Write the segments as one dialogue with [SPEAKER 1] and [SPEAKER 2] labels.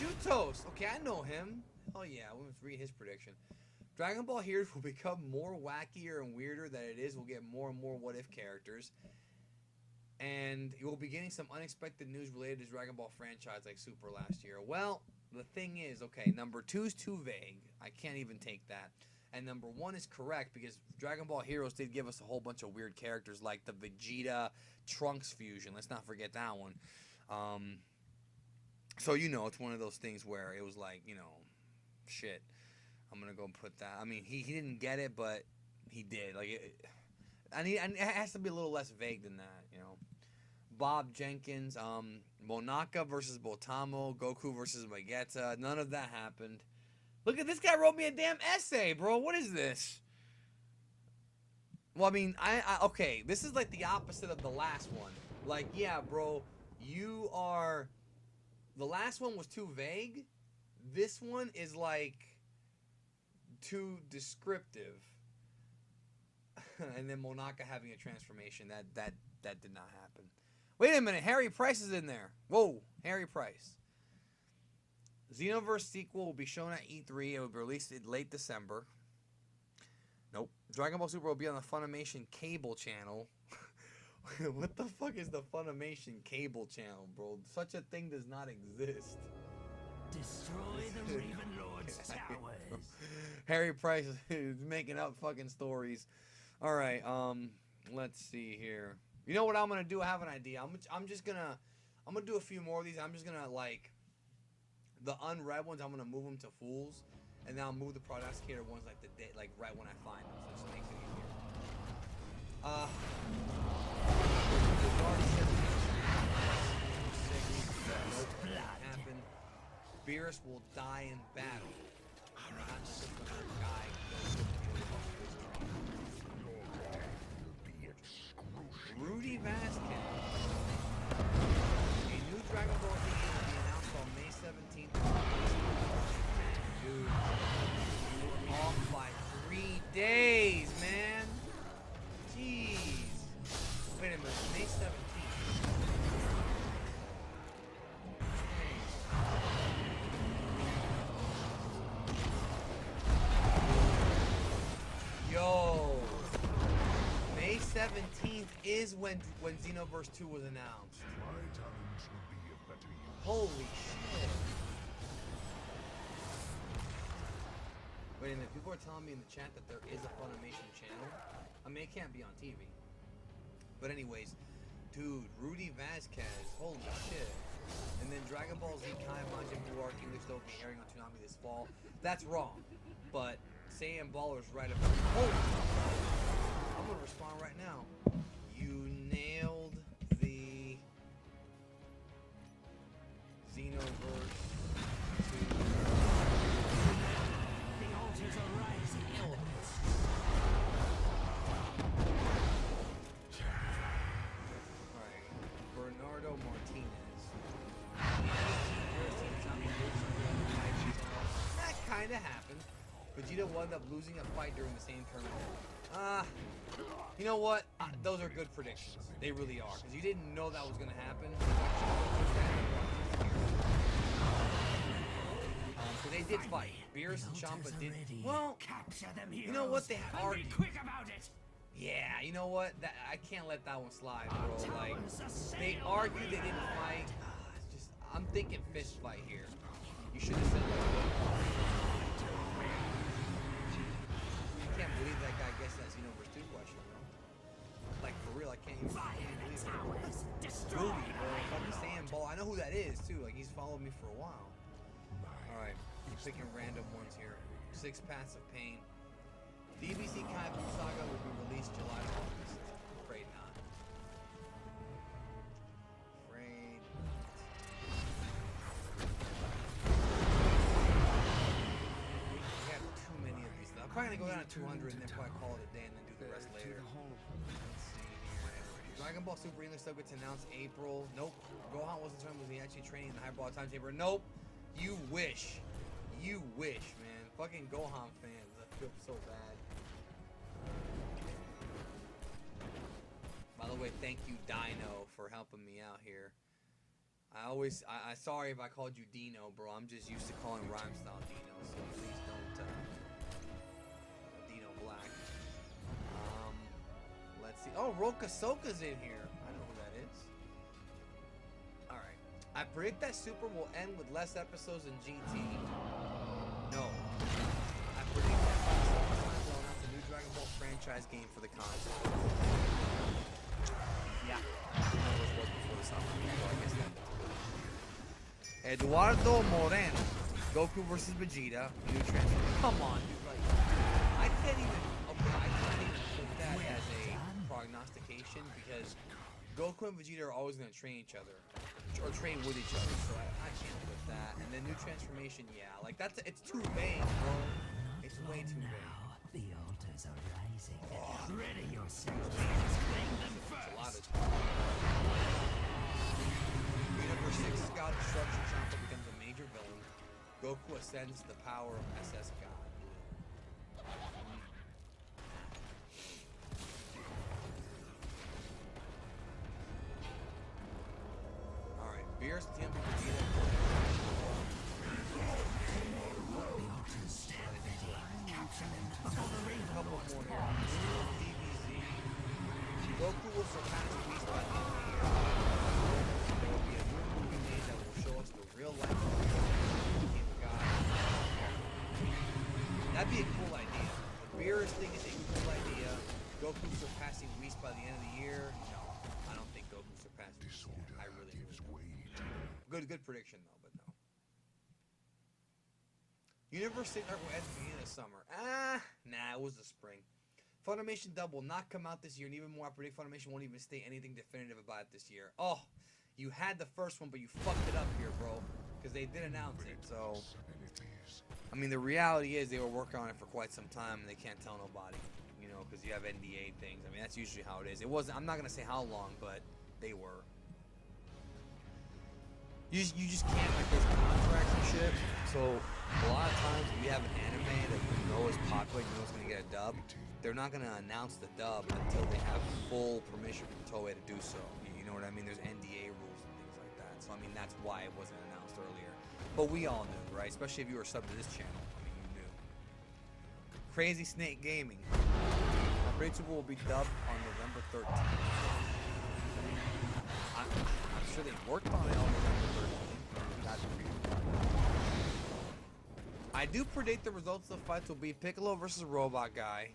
[SPEAKER 1] Chutos. Okay, I know him. Oh yeah, let's read his prediction. Dragon Ball Heroes will become more wackier and weirder than it is. We'll get more and more what if characters. And you will be getting some unexpected news related to Dragon Ball franchise like Super last year. Well, the thing is, okay, number 2 is too vague. I can't even take that. And number 1 is correct because Dragon Ball Heroes did give us a whole bunch of weird characters like the Vegeta Trunks fusion. Let's not forget that one. So, you know, it's one of those things where it was like, you know, shit. I'm going to go put that. I mean, he didn't get it, but he did. Like, it has to be a little less vague than that, you know. Bob Jenkins, Monaka versus Botamo, Goku versus Vegeta. None of that happened. Look at this guy wrote me a damn essay, bro. What is this? Well, I mean, okay, this is like the opposite of the last one. Like, yeah, bro, you are... The last one was too vague. This one is like too descriptive. And then Monaka having a transformation. That did not happen. Wait a minute, Harry Price is in there. Whoa, Harry Price. Xenoverse sequel will be shown at E3. It will be released in late December. Nope. Dragon Ball Super will be on the Funimation cable channel. What the fuck is the Funimation cable channel, bro? Such a thing does not exist.
[SPEAKER 2] Destroy the Raven Lord's towers.
[SPEAKER 1] Harry Price is making up fucking stories. All right, let's see here. You know what I'm gonna do? I have an idea. I'm gonna do a few more of these. I'm just gonna like the unread ones. I'm gonna move them to fools, and then I'll move the prognosticator ones like right when I find them. So it just makes it easier. Happen. Beerus will die in battle. Not just another guy. Rudy Vasquez. A new Dragon Ball Z game will be announced on May 17th. Dude, you were off by 3 days, man. Jeez. Wait a minute, May 17th. Yo. May 17th is when Xenoverse 2 was announced. Holy shit. Wait a minute, people are telling me in the chat that there is a Funimation channel. I mean, it can't be on TV. But anyways, dude, Rudy Vasquez, holy shit. And then Dragon Ball Z Kai Majin Buu Arc English will be airing on Toonami this fall. That's wrong. But Saiyan Baller's right about it. Holy shit. I'm gonna respond right now. You nailed the Xenoverse 2.
[SPEAKER 2] The altars are rising.
[SPEAKER 1] Alright, Bernardo Martinez. That kinda happened. Vegeta will end up losing a fight during the same tournament. You know what? Those are good predictions. They really are. Because you didn't know that was going to happen. So they did fight. Beerus and Champa did. Well, you know what? They argued.
[SPEAKER 2] Be quick about it.
[SPEAKER 1] Yeah, you know what? I can't let that one slide, bro. Like, they argued, they didn't fight. It's just, I'm thinking fist fight here. You should have said that. I can't believe that guy guessed that Xenoverse 2 question, bro. Like, for real, I can't even believe it. Rudy, bro. Fucking Saiyan Ball. I know who that is, too. Like, he's followed me for a while. Alright, I'm picking random ones here. 6 Paths of Pain. DBZ Kai Buu Saga will be released July to August. Afraid not. Afraid not. We have too many of these. I'm probably gonna go down to 200 and then probably call it a day and then do the rest later. Let's see here. Dragon Ball Super English sub gets announced April. Nope. Gohan wasn't determined. Was he actually training in the Hyperbolic Time Chamber? Nope. You wish. You wish, man. Fucking Gohan fans. I feel so bad. By the way, thank you, Dino, for helping me out here. I sorry if I called you Dino, bro. I'm just used to calling rhyme style Dino, so please don't, Dino Black. Let's see. Oh, Roka Soka's in here. I know who that is. Alright. I predict that Super will end with less episodes than GT. No. I predict that by the summertime they'll announce a new Dragon Ball franchise game for the console. Yeah. It was before the summer, so I guess that. Eduardo Moreno, Goku versus Vegeta, new transfer. Come on, dude. Like, I can't even put that as a prognostication because Goku and Vegeta are always going to train each other or train with each other. So I can't put that. And then new transformation, yeah, like it's too vague, bro. It's way too vague.
[SPEAKER 2] The altars are rising.
[SPEAKER 1] Oh.
[SPEAKER 2] Ready yourself. Claim them
[SPEAKER 1] It's a lot
[SPEAKER 2] first.
[SPEAKER 1] of Universe 6 God Destruction Champa becomes a major villain. Goku ascends to the power of SS God. Alright, Beerus team with Vegeta.
[SPEAKER 2] The altars stand ready. Capture them before the Raven
[SPEAKER 1] Couple
[SPEAKER 2] Lords
[SPEAKER 1] more
[SPEAKER 2] fall.
[SPEAKER 1] here. DBZ. Goku will surpass Beast by the end of the year. There will be a new movie made that will show us the real life of King of God. That'd be a cool idea. The Beerus thing is a cool idea. Goku surpassing Whis by the end of the year. No, I don't think Goku surpassed Whis. I really don't. Good prediction though, but no. Universe 6 arc will end at the beginning of the summer. Nah, it was the spring. Funimation Dub will not come out this year, and even more, I predict Funimation won't even state anything definitive about it this year. Oh, you had the first one, but you fucked it up here, bro, because they did announce it. So, I mean, the reality is they were working on it for quite some time, and they can't tell nobody, you know, because you have NDA things. I mean, that's usually how it is. It wasn't. I'm not gonna say how long, but they were. You just can't, like, there's contracts and shit. So a lot of times if you have an anime that you know is popular, you know it's gonna get a dub, they're not gonna announce the dub until they have full permission from Toei to do so. You know what I mean? There's NDA rules and things like that. So I mean that's why it wasn't announced earlier. But we all knew, right? Especially if you were sub to this channel. I mean, you knew. Crazy Snake Gaming. Our Super will be dubbed on November 13th. I'm sure they worked on it on November 13th. I do predict the results of the fights will be Piccolo versus Robot Guy,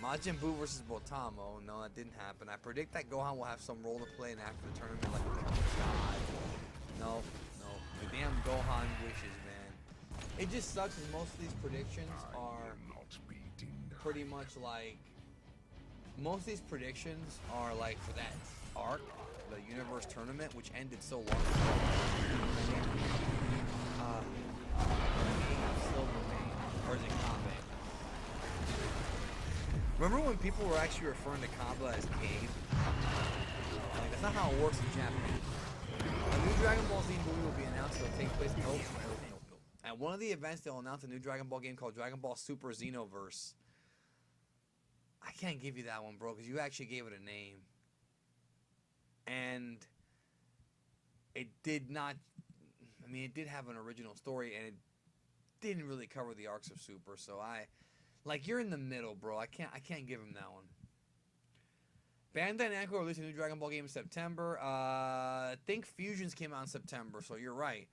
[SPEAKER 1] Majin Buu versus Botamo. No, that didn't happen. I predict that Gohan will have some role to play in after the tournament, like God. No. The damn Gohan wishes, man. It just sucks because most of these predictions are pretty much like. Most of these predictions are like for that arc, the Universe Tournament, which ended so long ago. Or is it Kabe? Remember when people were actually referring to Kabe as Cave? Like, that's not how it works in Japanese. A new Dragon Ball Z movie will be announced. It'll take place. Nope. At one of the events, they'll announce a new Dragon Ball game called Dragon Ball Super Xenoverse. I can't give you that one, bro, because you actually gave it a name. And it did not. I mean, it did have an original story, and it didn't really cover the arcs of Super. So you're in the middle, bro. I can't give him that one. Bandai Namco released a new Dragon Ball game in September. I think Fusions came out in September, so you're right.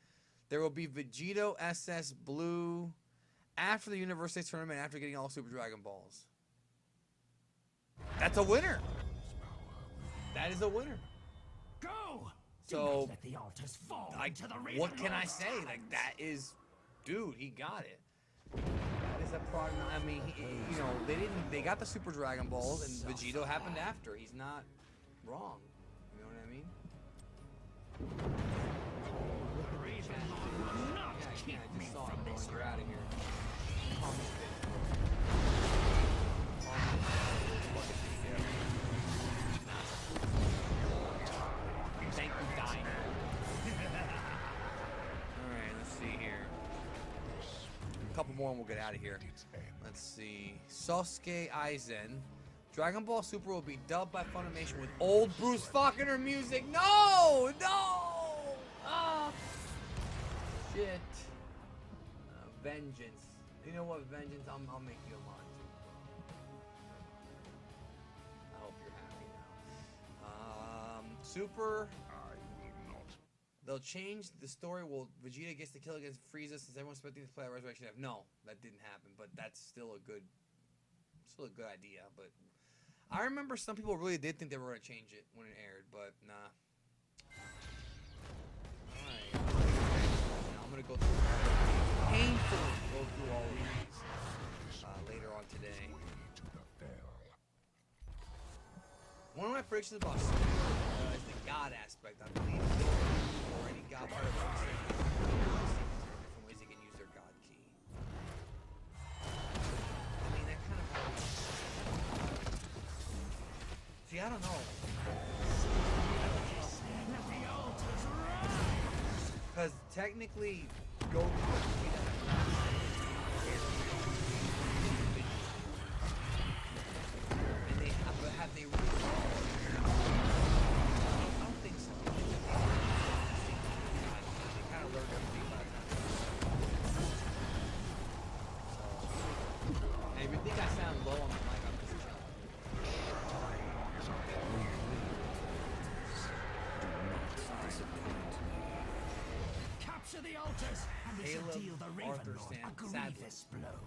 [SPEAKER 1] There will be Vegito SS Blue after the Universe 6 tournament, after getting all Super Dragon Balls. That's a winner. That is a winner.
[SPEAKER 2] Go.
[SPEAKER 1] So,
[SPEAKER 2] let the altars fall into the
[SPEAKER 1] what can I
[SPEAKER 2] Raven
[SPEAKER 1] say?
[SPEAKER 2] Lord's
[SPEAKER 1] Like,
[SPEAKER 2] hands.
[SPEAKER 1] that is, dude, he got it. That is a prognosis. I mean, you know, they got the Super Dragon Balls, and Vegito happened after. He's not wrong. You know what I mean?
[SPEAKER 2] The Raven Lord will not keep
[SPEAKER 1] I
[SPEAKER 2] me
[SPEAKER 1] just saw
[SPEAKER 2] from
[SPEAKER 1] him, bro.
[SPEAKER 2] this
[SPEAKER 1] You're out of
[SPEAKER 2] realm.
[SPEAKER 1] here. Thank you, Dino. Alright, let's see here. A couple more and we'll get out of here. Let's see. Sasuke Aizen. Dragon Ball Super will be dubbed by Funimation with old Bruce Faulkner music. No! No! Ah! shit. Vengeance. You know what, Vengeance? I'll make you a mod too. I hope you're happy now. Super.
[SPEAKER 2] I will not.
[SPEAKER 1] They'll change the story. Well, Vegeta gets the kill against Frieza since everyone's expecting to play at Resurrection F. No, that didn't happen. But that's still a good idea. But I remember some people really did think they were going to change it when it aired, but nah. Alright. Now I'm going to go through painfully go through all of these later on today. One of my predictions about Super is the God aspect. I believe or any God part of it. Different ways they can use their God key. I mean, that kind of. See, I don't know. Because technically, Goku and they have they really? I don't think so. They kind of learned everything by the time. So, if you think I sound low on the mic, I'm just chilling.
[SPEAKER 2] Capture the altars, and we shall
[SPEAKER 1] Caleb
[SPEAKER 2] deal the
[SPEAKER 1] Arthur
[SPEAKER 2] Raven Lord
[SPEAKER 1] Stan,
[SPEAKER 2] a
[SPEAKER 1] sadly.
[SPEAKER 2] grievous blow.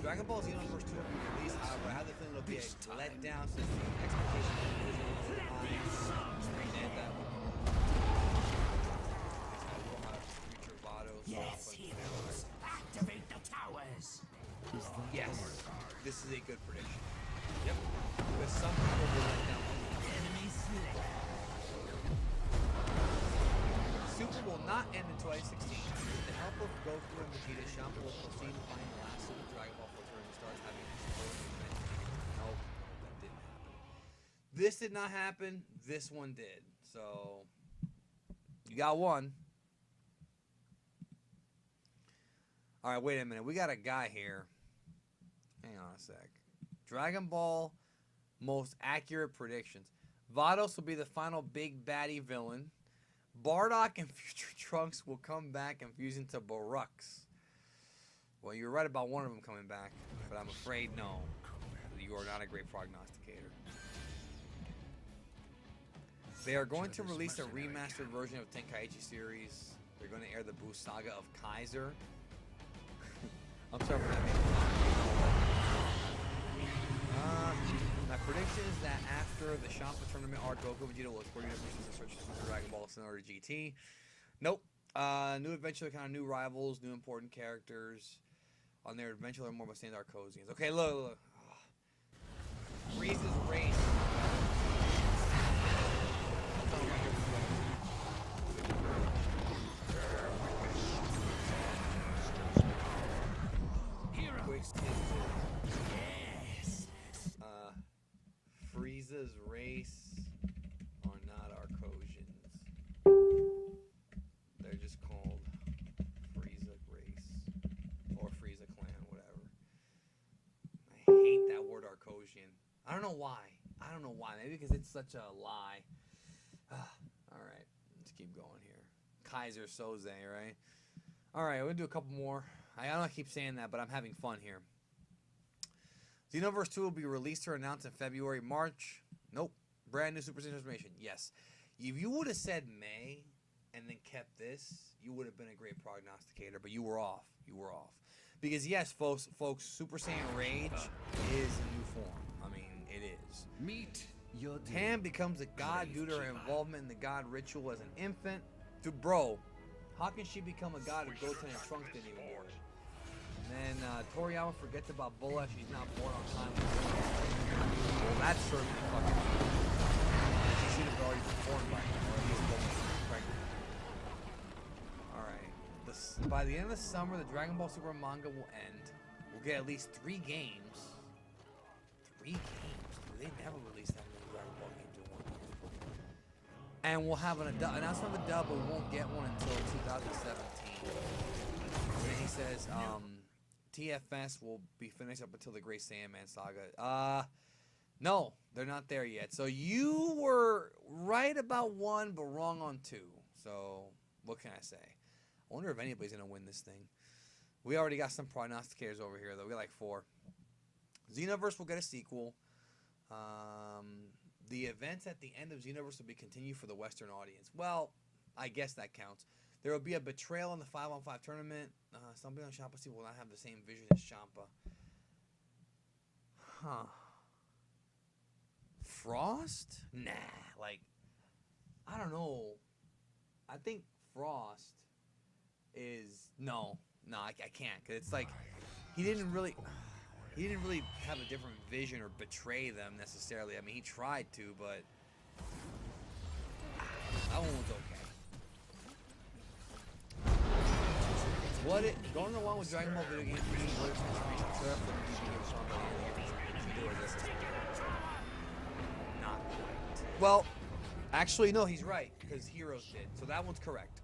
[SPEAKER 1] Dragon Ball Xenoverse 2 will be released, however, I have the feeling it'll be a letdown since the expectation is high, and that we'll have future Vado
[SPEAKER 2] Yes, heroes, activate the towers.
[SPEAKER 1] Yes, this is a good prediction. Yep. Because some people will let down.
[SPEAKER 2] Enemy slain.
[SPEAKER 1] Super will not end in 2016. With the help of Goku and Vegeta, Champa will proceed to find the last Super Dragon Ball filter and starts having explosions. Nope, that didn't happen. This did not happen. This one did. So, you got one. Alright, wait a minute. We got a guy here. Hang on a sec. Dragon Ball most accurate predictions. Vados will be the final big baddie villain. Bardock and future Trunks will come back and fuse into Baruchs. Well, you're right about one of them coming back, but I'm afraid no. You are not a great prognosticator. They are going to release a remastered version of Tenkaichi series. They're going to air the Buu Saga of Kaiser. I'm sorry for that. My prediction is that after the Champa tournament arc, Goku and Vegeta will explore universes and search for Dragon Ball similar to GT. Nope. New adventure, kind of new rivals, new important characters. On their adventure, learn more about standard Arcosians. Okay, look. Frieza's race. Yes. Frieza's race are not Arcosians. They're just called Frieza race or Frieza clan, whatever. I hate that word Arcosian. I don't know why. Maybe because it's such a lie. Alright, let's keep going here. Kaiser Soze, right? Alright, we're going to do a couple more. I don't know I keep saying that, but I'm having fun here. Xenoverse 2 will be released or announced in February, March. Nope. Brand new Super Saiyan transformation. Yes. If you would have said May and then kept this, you would have been a great prognosticator, but you were off. Because yes, folks, Super Saiyan Rage is a new form. I mean, it is.
[SPEAKER 2] Meet your
[SPEAKER 1] Tam becomes a god due to her involvement in the god ritual as an infant. Dude, bro, how can she become a god if Goten and Trunks didn't even born? And then Toriyama forgets about Bulla. She's not born on time. Well, that's certainly fucking. She should have already been born by now, or at least pregnant. Alright. By the end of the summer, the Dragon Ball Super manga will end. We'll get at least 3 games. 3 games? Dude, they never released that many Dragon Ball games in 1 year. And we'll have an announcement of a dub, but we won't get one until 2017. And he says, TFS will be finished up until the Great Saiyaman saga. No, they're not there yet. So you were right about 1, but wrong on 2. So what can I say? I wonder if anybody's going to win this thing. We already got some prognosticators over here, though. We got like 4. Xenoverse will get a sequel. The events at the end of Xenoverse will be continued for the Western audience. Well, I guess that counts. There will be a betrayal in the 5-on-5 tournament. Somebody on Champa will not have the same vision as Champa. Huh. Frost? Nah. Like, I don't know. I think Frost is... No, I can't. Because it's like, he didn't really have a different vision or betray them necessarily. I mean, he tried to, but that one was okay. Going along with Dragon Ball video games, not quite. Well, actually, no, he's right, because Heroes did. So that one's correct.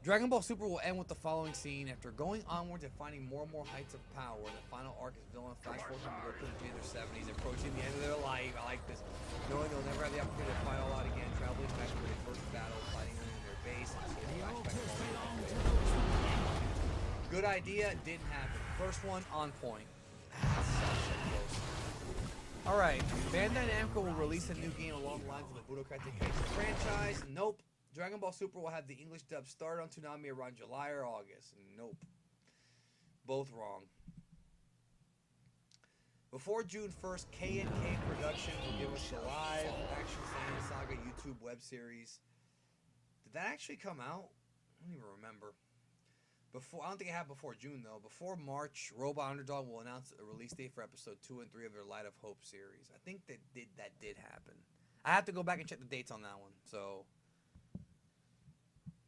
[SPEAKER 1] Dragon Ball Super will end with the following scene. After going onwards and finding more and more heights of power, the final arc is villain Flash Force and Goku in their 70s, approaching the end of their life. I like this. Knowing they'll never have the opportunity to fight all out again, traveling back to their first battle, fighting in their base, and seeing flashbacks. Good idea, didn't happen. First one, on point. Alright, Bandai Namco will release a new game along the lines of the Budokai Tenkaichi franchise. Nope. Dragon Ball Super will have the English dub start on Toonami around July or August. Nope. Both wrong. Before June 1st, K&K Productions will give us a live action Saiyan Saga YouTube web series. Did that actually come out? I don't even remember. I don't think it happened before June, though. Before March, Robot Underdog will announce a release date for episode 2 and 3 of their Light of Hope series. I think that did happen. I have to go back and check the dates on that one, so...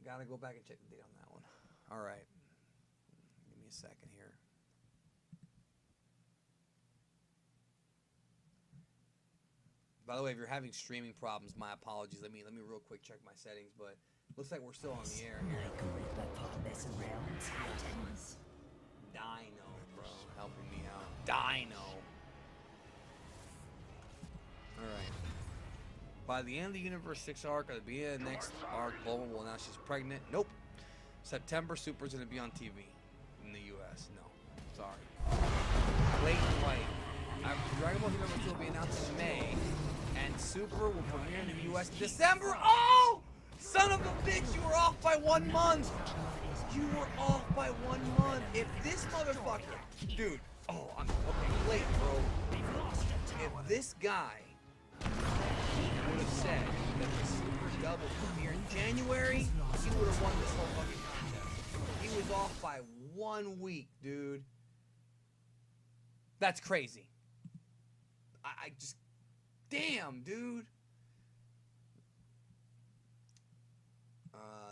[SPEAKER 1] Gotta go back and check the date on that one. Alright. Give me a second here. By the way, if you're having streaming problems, my apologies. Let me real quick check my settings, but looks like we're still on the air here. Dino, bro. Helping me out. Dino. Alright. By the end of the Universe 6 arc, or the beginning of the next arc, Bulma will announce she's pregnant. Nope. September, Super's going to be on TV in the U.S. No. Sorry. Blatant White. Dragon Ball Universe 2 will be announced in May, and Super will premiere in the U.S. in December. Oh! Son of a bitch, you were off by 1 month. You were off by 1 month. If this motherfucker... Dude. Oh, I'm... Okay, late, bro. If this guy... would have said that the Super Double premiere in January, he would have won this whole fucking contest. He was off by 1 week, dude. That's crazy. I just... Damn, dude.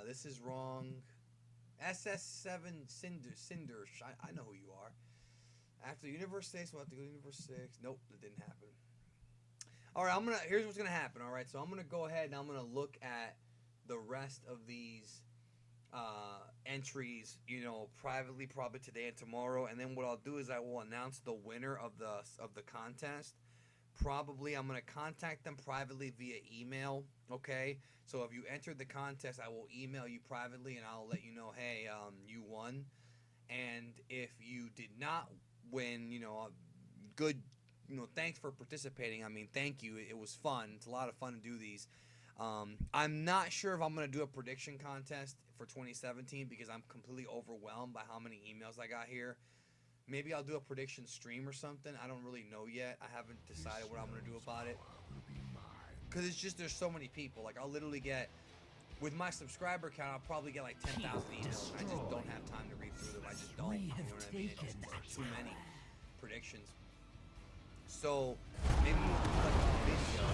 [SPEAKER 1] This is wrong. SS7 Cinder. I know who you are. After Universe 6, we'll have to go to Universe 6. Nope, that didn't happen. Alright, here's what's gonna happen, alright? So I'm gonna go ahead and I'm gonna look at the rest of these entries, you know, privately, probably today and tomorrow, and then what I'll do is I will announce the winner of the contest. Probably I'm gonna contact them privately via email, okay? So if you entered the contest, I will email you privately and I'll let you know, hey, you won. And if you did not win, you know, good. You know, thanks for participating. I mean, thank you. It was fun. It's a lot of fun to do these. I'm not sure if I'm going to do a prediction contest for 2017 because I'm completely overwhelmed by how many emails I got here. Maybe I'll do a prediction stream or something. I don't really know yet. I haven't decided what I'm going to do about it. Because it's just there's so many people. Like, I'll literally get... With my subscriber count, I'll probably get like 10,000 emails. I just don't have time to read through them. I just don't. You know what I mean? It's just too many predictions. So maybe we'll do like a video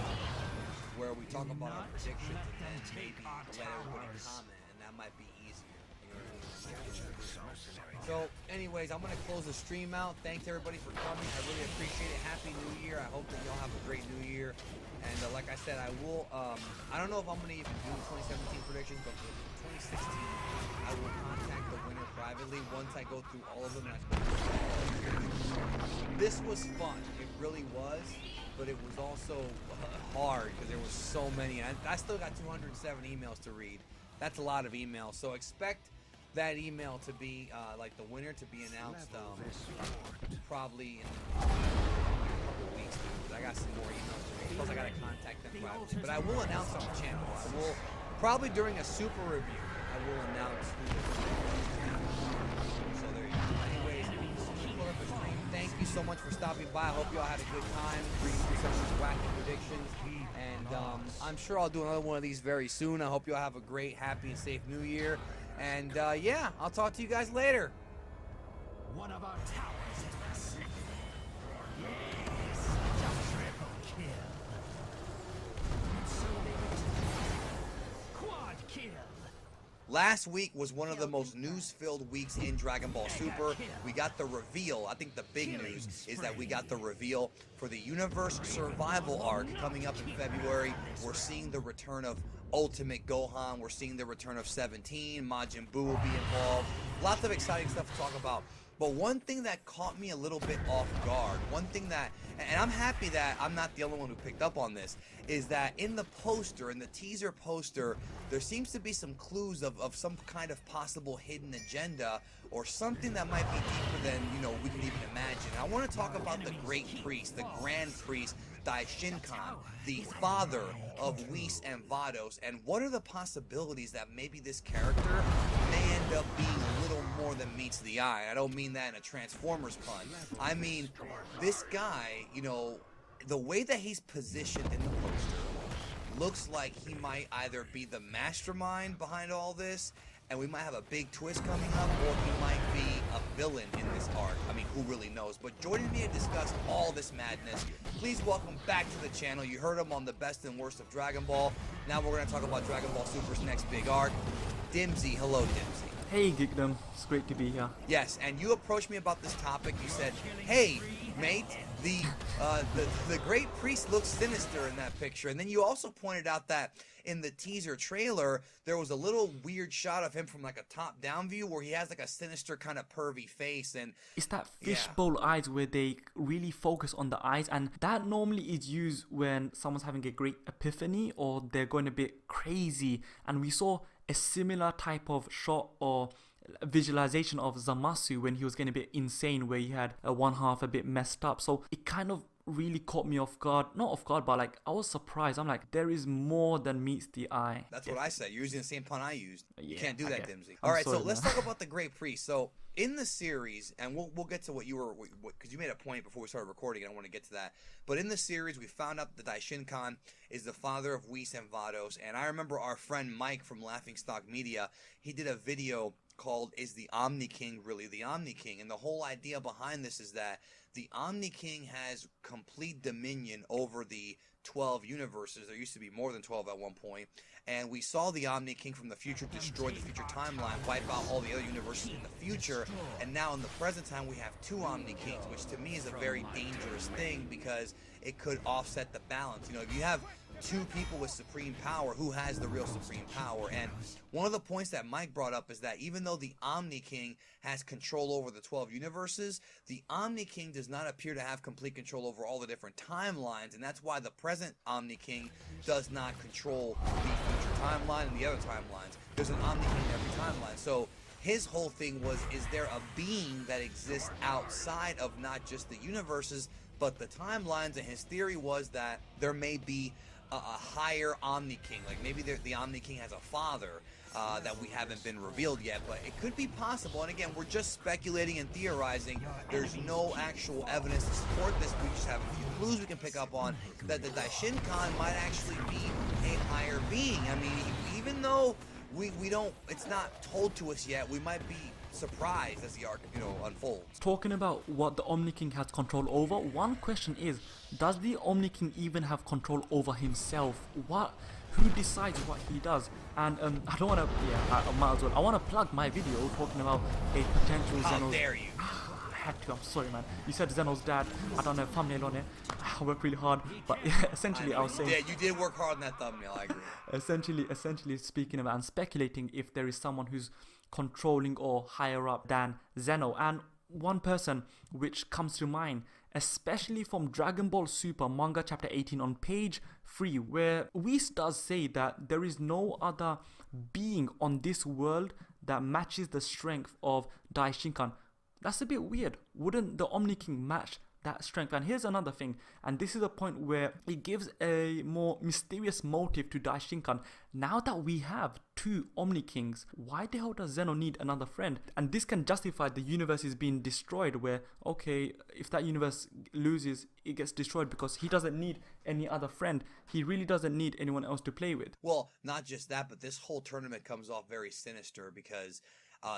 [SPEAKER 1] where we talk about our predictions and then maybe let everybody comment, and that might be easier. You know what I mean? So anyways, I'm going to close the stream out. Thanks everybody for coming. I really appreciate it. Happy New Year. I hope that y'all have a great New Year. And like I said, I will, I don't know if I'm going to even do 2017 predictions, but for 2016, I will contact the winner privately once I go through all of them. This was fun. It really was, but it was also hard because there was so many. I still got 207 emails to read. That's a lot of emails. So expect that email to be like the winner to be announced probably in a couple weeks. Because I got some more emails to make. Plus I gotta contact them privately. But I will announce on the channel. I will probably during a super review. I will announce who the So there you go. Anyways, thank you so much for stopping by. I hope you all had a good time reading through some of these wacky predictions. And I'm sure I'll do another one of these very soon. I hope you all have a great, happy, and safe New Year. And yeah, I'll talk to you guys later.
[SPEAKER 2] One of our towers has been slain. Yes, triple kill. Quad kill.
[SPEAKER 1] Last week was one of the most news-filled weeks in Dragon Ball Super. We got the reveal. I think the big news is that we got the reveal for the Universe Survival Arc coming up in February. We're seeing the return of Ultimate Gohan. We're seeing the return of 17. Majin Buu will be involved. Lots of exciting stuff to talk about. But one thing that caught me a little bit off guard, one thing that, and I'm happy that I'm not the only one who picked up on this, is that in the poster, in the teaser poster, there seems to be some clues of some kind of possible hidden agenda or something that might be deeper than, you know, we can even imagine. I want to talk about the Great Priest, the Grand Priest, Daishinkan, the father of Whis and Vados, and what are the possibilities that maybe this character may end up being a little more than meets the eye. I don't mean that in a Transformers pun. I mean, this guy, you know, the way that he's positioned in the poster looks like he might either be the mastermind behind all this, and we might have a big twist coming up, or he might be a villain in this arc. I mean, who really knows? But joining me to discuss all this madness, please welcome back to the channel. You heard him on the best and worst of Dragon Ball. Now we're going to talk about Dragon Ball Super's next big arc. Dimsy, hello Dimsy.
[SPEAKER 3] Hey Guldan, it's great to be here.
[SPEAKER 1] Yes, and you approached me about this topic. You said, "Hey, mate, the Great Priest looks sinister in that picture." And then you also pointed out that in the teaser trailer, there was a little weird shot of him from like a top-down view where he has like a sinister kind of pervy face. And
[SPEAKER 3] it's that fishbowl eyes where they really focus on the eyes, and that normally is used when someone's having a great epiphany or they're going a bit crazy. And we saw a similar type of shot or visualization of Zamasu when he was getting a bit insane, where he had one half a bit messed up. So it kind of really caught me off guard. Not off guard, but like I was surprised. I'm like, there is more than meets the eye.
[SPEAKER 1] That's what I said. You're using the same pun I used. You can't do that, Dimsy.
[SPEAKER 3] I'm
[SPEAKER 1] All right,
[SPEAKER 3] sorry,
[SPEAKER 1] so let's
[SPEAKER 3] man.
[SPEAKER 1] talk about the Great Priest. So in the series, and we'll get to what you were, because you made a point before we started recording, and I want to get to that. But in the series, we found out that Daishinkan is the father of Whis and Vados, and I remember our friend Mike from Laughingstock Media, he did a video called "Is the Omni King Really the Omni King?" And the whole idea behind this is that the Omni King has complete dominion over the 12 universes. There used to be more than 12 at one point. And we saw the Omni King from the future destroy the future timeline, wipe out all the other universes in the future. And now in the present time, we have two Omni Kings, which to me is a very dangerous thing because it could offset the balance. You know, if you have two people with supreme power, who has the real supreme power? And one of the points that Mike brought up is that even though the Omni King has control over the 12 universes, the Omni King does not appear to have complete control over all the different timelines, and that's why the present Omni King does not control the future timeline and the other timelines. There's an Omni King in every timeline. So his whole thing was, is there a being that exists outside of not just the universes, but the timelines? And his theory was that there may be a higher Omni King, like maybe the Omni King has a father that we haven't been revealed yet, but it could be possible. And again, we're just speculating and theorizing. There's no actual evidence to support this. We just have a few clues we can pick up on that the Daishinkan might actually be a higher being. I mean, even though we don't, it's not told to us yet, we might be surprised as the arc, you know, unfolds.
[SPEAKER 3] Talking about what the Omni King has control over, one question is, does the Omni King even have control over himself? Who decides what he does? And I don't want to, I might as well. I want to plug my video talking about a potential
[SPEAKER 1] How
[SPEAKER 3] Zeno's...
[SPEAKER 1] dare you?
[SPEAKER 3] I had to, I'm sorry man. You said Zeno's dad, I don't have a thumbnail on it. I worked really hard, but essentially I was saying...
[SPEAKER 1] Yeah, you did work hard on that thumbnail, I agree.
[SPEAKER 3] Essentially speaking about and speculating if there is someone who's controlling or higher up than Zeno. And one person which comes to mind, especially from Dragon Ball Super manga chapter 18 on page 3, where Whis does say that there is no other being on this world that matches the strength of Daishinkan. That's a bit weird. Wouldn't the Omni King match that strength? And here's another thing, and this is a point where it gives a more mysterious motive to Daishinkan. Now that we have two Omni Kings, why the hell does Zeno need another friend? And this can justify the universe is being destroyed, where, okay, if that universe loses, it gets destroyed because he doesn't need any other friend. He really doesn't need anyone else to play with.
[SPEAKER 1] Well, not just that, but this whole tournament comes off very sinister because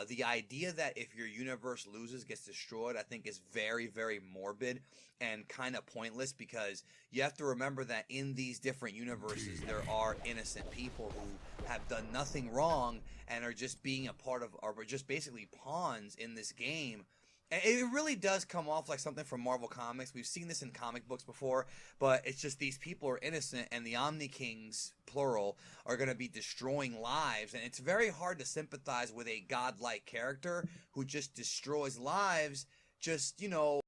[SPEAKER 1] the idea that if your universe loses, gets destroyed, I think is very, very morbid and kind of pointless, because you have to remember that in these different universes, there are innocent people who have done nothing wrong and are just being a part of, or just basically pawns in this game. And it really does come off like something from Marvel Comics. We've seen this in comic books before, but it's just these people are innocent, and the Omni Kings, plural, are going to be destroying lives. And it's very hard to sympathize with a godlike character who just destroys lives, just, you know,